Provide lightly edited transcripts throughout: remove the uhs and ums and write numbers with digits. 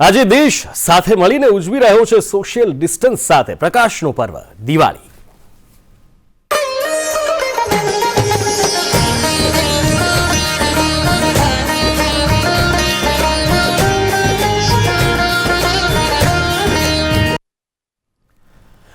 આજે દેશ સાથે મળીને ઉજવી રહ્યો છે સોશિયલ ડિસ્ટન્સ સાથે પ્રકાશનું પર્વ દિવાળી।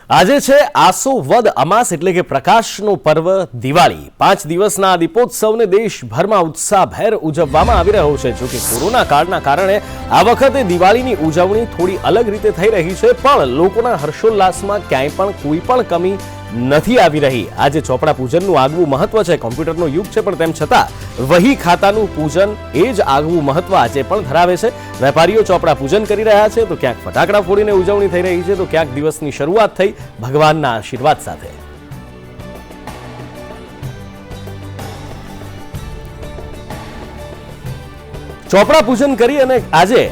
આજે છે આસો વદ અમાસ એટલે કે પ્રકાશનો પર્વ દિવાળી। 5 દિવસના આ દીપોત્સવને દેશભરમાં ઉત્સાહભેર ઉજવવામાં આવી રહ્યો છે। જો કે કોરોના કાળના કારણે આ વખતે દિવાળીની ઉજવણી થોડી અલગ રીતે થઈ રહી છે, પણ લોકોના હર્ષોલ્લાસમાં ક્યાંય પણ કોઈ પણ કમી નથી આવી રહી। આજે ચોપડા પૂજનનું આગવું મહત્વ છે। કોમ્પ્યુટરનો યુગ છે, પણ તેમ છતાં વહી ખાતાનું પૂજન એ જ આગવું મહત્વ આજે પણ ધરાવે છે। વેપારીઓ ચોપડા પૂજન કરી રહ્યા છે, તો ક્યાંક ફટાકડા ફોડીને ઉજવણી થઈ રહી છે, તો ક્યાંક દિવસની શરૂઆત થઈ ભગવાનના આશીર્વાદ સાથે। ચોપડા પૂજન કરી અને આજે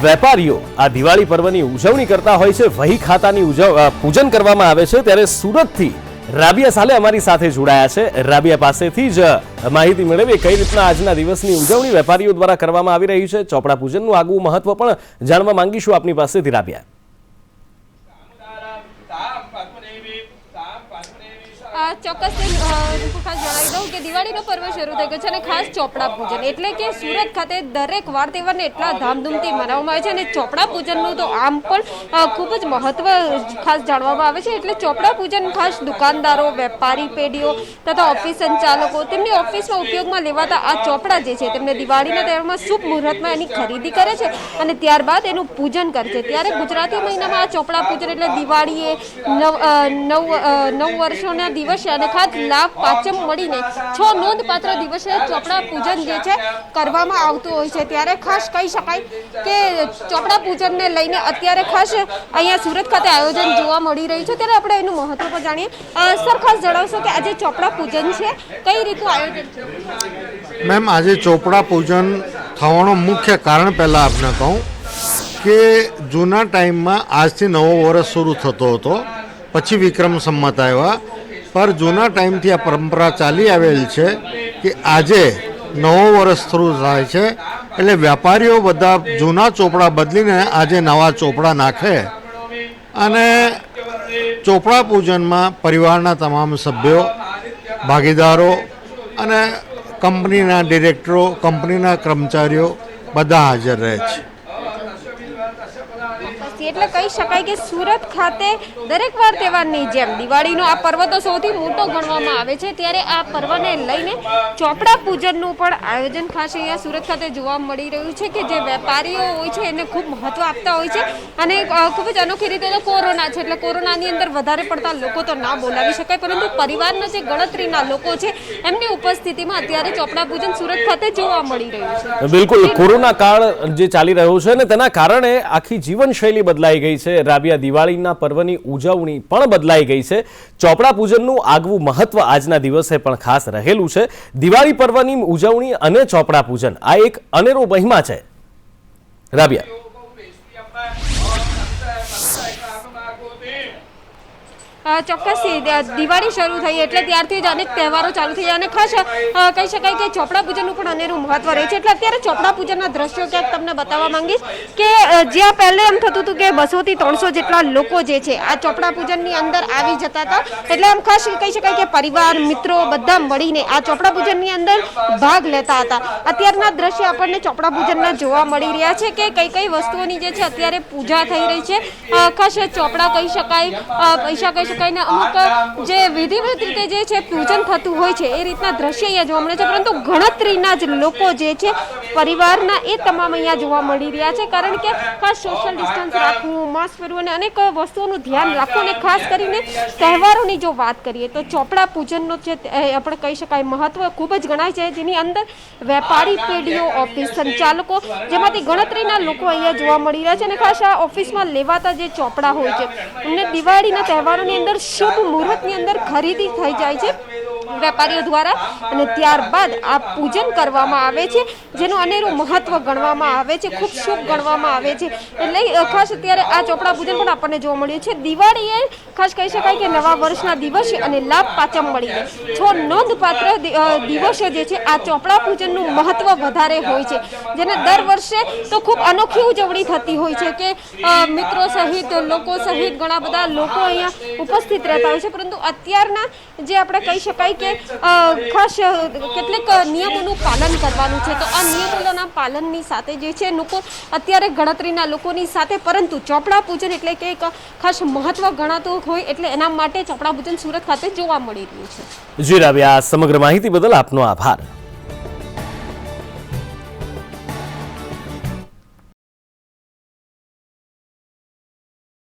વેપારીઓ આ દિવાળી પર્વની ઉજવણી કરતા હોય છે। વહી ખાતાની પૂજન કરવામાં આવે છે, ત્યારે સુરતથી રાબિયા સાલે અમારી સાથે જોડાયા છે। રાબિયા પાસેથી જ માહિતી મેળવીએ કઈ રીતના આજના દિવસની ઉજવણી વેપારીઓ દ્વારા કરવામાં આવી રહી છે। ચોપડા પૂજનનું આગવું મહત્વ પણ જાણવા માંગીશું આપની પાસેથી રાબિયા। ચોક્કસથી ખાસ જણાવી દઉં કે દિવાળીનો પર્વ શરૂ થઈ ગયો છે અને ખાસ ચોપડા પૂજન એટલે કે સુરત ખાતે દરેક વાર તહેવારને એટલા ધામધૂમથી મનાવવામાં આવે છે અને ચોપડા પૂજનનું તો આમ પણ ખૂબ જ મહત્વ ખાસ જાણવામાં આવે છે। એટલે ચોપડા પૂજન ખાસ દુકાનદારો, વેપારી પેઢીઓ તથા ઓફિસ સંચાલકો તેમની ઓફિસમાં ઉપયોગમાં લેવાતા આ ચોપડા જે છે તેમને દિવાળીના તહેવારમાં શુભ મુહૂર્તમાં એની ખરીદી કરે છે અને ત્યારબાદ એનું પૂજન કરે છે। ત્યારે ગુજરાતી મહિનામાં આ ચોપડા પૂજન એટલે દિવાળીએ નવ વર્ષોના દિવસે અને ખાસ લાભ પાંચમ મળીને 6 નોંધપાત્ર દિવસે ચોપડા પૂજન જે છે કરવામાં આવતું હોય છે। ત્યારે ખાસ કહી શકાય કે ચોપડા પૂજનને લઈને અત્યારે ખાસ અહીંયા સુરત ખાતે આયોજન જોવા મળી રહ્યું છે। ત્યારે આપણે એનું મહત્વ પણ જાણીએ। સર, ખાસ જણાવશો કે આજે ચોપડા પૂજન છે, કઈ રીતનું આયોજન છે? મેમ, આજે ચોપડા પૂજન થવાનું મુખ્ય કારણ પહેલાં આપને કહું કે જૂના ટાઈમમાં આજથી નવો વર્ષ શરૂ થતો હતો, પછી વિક્રમ સંમત આવ્યા, પર જૂના ટાઈમથી આ પરંપરા ચાલી આવેલ છે કે આજે નવો વર્ષ શરૂ થાય છે એટલે વેપારીઓ બધા જૂના ચોપડા બદલીને આજે નવા ચોપડા નાખે અને ચોપડા પૂજનમાં પરિવારના તમામ સભ્યો, ભાગીદારો અને કંપનીના ડિરેક્ટરો, કંપનીના કર્મચારીઓ બધા હાજર રહે છે। એટલે કહી શકાય કે સુરત ખાતે દરેક વાર તહેવારની જેમ દિવાળીનો આ પર્વ તો સૌથી મોટો ગણવામાં આવે છે, ત્યારે આ પર્વને લઈને ચોપડા પૂજનનું પણ આયોજન ખાસ અહીંયા સુરત ખાતે જોવા મળી રહ્યું છે કે જે વેપારીઓ હોય છે એને ખૂબ મહત્વ આપતા હોય છે અને ખૂબ જ અનોખી રીતે તો કોરોના છે એટલે કોરોનાની અંદર વધારે પડતા લોકો તો ના બોલાવી શકાય, પરંતુ પરિવારના જે ગણતરીના લોકો છે એમની ઉપસ્થિતિમાં અત્યારે ચોપડા પૂજન સુરત ખાતે જોવા મળી રહ્યું છે। બિલકુલ, કોરોના કાળ જે ચાલી રહ્યો છે ને તેના કારણે આખી જીવનશૈલી બદલાઈ ગઈ છે। રાબિયા, દિવાળીના પર્વની ઉજવણી પણ બદલાઈ ગઈ છે। ચોપડા પૂજનનું આગવું મહત્વ આજના દિવસે પણ ખાસ રહેલું છે। દિવાળી પર્વની ઉજવણી અને ચોપડા પૂજન આ એક અનેરો મહિમા છે। રાબિયા, ચોક્કસથી દિવાળી શરૂ થઈ એટલે ત્યારથી જ અનેક તહેવારો ચાલુ થઈ અને ખાસ કહી શકાય કે ચોપડા પૂજનનું પણ અનેરું મહત્વ રહે છે। એટલે અત્યારે ચોપડા પૂજનના દ્રશ્યો ક્યાંક તમને બતાવવા માંગીશ કે જ્યાં પહેલે એમ થતું હતું કે 200 થી 300 જેટલા લોકો જે છે આ ચોપડા પૂજનની અંદર આવી જતા હતા, એટલે આમ ખાસ કહી શકાય કે પરિવાર, મિત્રો બધા મળીને આ ચોપડા પૂજનની અંદર ભાગ લેતા હતા। અત્યારના દ્રશ્ય આપણને ચોપડા પૂજનના જોવા મળી રહ્યા છે કે કઈ કઈ વસ્તુઓની જે છે અત્યારે પૂજા થઈ રહી છે। ખાસ ચોપડા કહી શકાય, પૈસા કહી શકાય, અમુક જે વિધિવત રીતે જે છે પૂજન થતું હોય છે એ રીતના દ્રશ્ય અહીંયા જોવા મળે છે, પરંતુ ગણતરીના જ લોકો જે છે પરિવારના એ તમામ અહીંયા જોવા મળી રહ્યા છે, કારણ કે ખાસ સોશિયલ ડિસ્ટન્સ રાખવું, માસ્ક પહેરવું અને અનેક વસ્તુઓનું ધ્યાન રાખવું અને ખાસ કરીને તહેવારોની જો વાત કરીએ તો ચોપડા પૂજનનો છે આપણે કહી શકાય મહત્વ ખૂબ જ ગણાય છે, જેની અંદર વેપારી પેઢીઓ, ઓફિસ સંચાલકો જેમાંથી ગણતરીના લોકો અહીંયા જોવા મળી રહ્યા છે અને ખાસ આ ઓફિસમાં લેવાતા જે ચોપડા હોય છે એમને દિવાળીના તહેવારોની અંદર શુભ મુહૂર્તની અંદર ખરીદી થઈ જાય છે વેપારીઓ દ્વારા અને ત્યારબાદ આ પૂજન કરવામાં આવે છે, જેનું અનેરું મહત્વ ગણવામાં આવે છે, ખૂબ શુભ ગણવામાં આવે છે. એટલે ખાસ અત્યારે આ ચોપડા પૂજન પણ આપણને જોવા મળ્યું છે. દિવાળી એ ખાસ કહી શકાય કે નવા વર્ષના દિવસે અને લાભ પાચમ મળીને નોંધપાત્ર દિવસો જે છે આ ચોપડા પૂજનનું મહત્વ વધારે હોય છે, જેને દર વર્ષે તો ખૂબ અનોખી ઉજવણી થતી હોય છે કે મિત્રો સહિત લોકો સહિત ઘણા બધા લોકો અહીંયા ઉપસ્થિત રહેતા હોય છે. પરંતુ અત્યારના જે આપણે કહી શકાય કે ખાસ કેટલીક નિયમોનું પાલન કરવાનું છે, તો આ નિયમોના પાલનની સાથે જે છે લોકો અત્યારે ગણતરીના લોકોની સાથે, પરંતુ ચોપડા પૂજન એટલે કે એક ખાસ મહત્વ ગણાતું હોય એટલે એના માટે ચોપડા પૂજન સુરત ખાતે જોવા મળી રહ્યું છે. જી રાવ્યા, સમગ્ર માહિતી બદલ આપનો આભાર.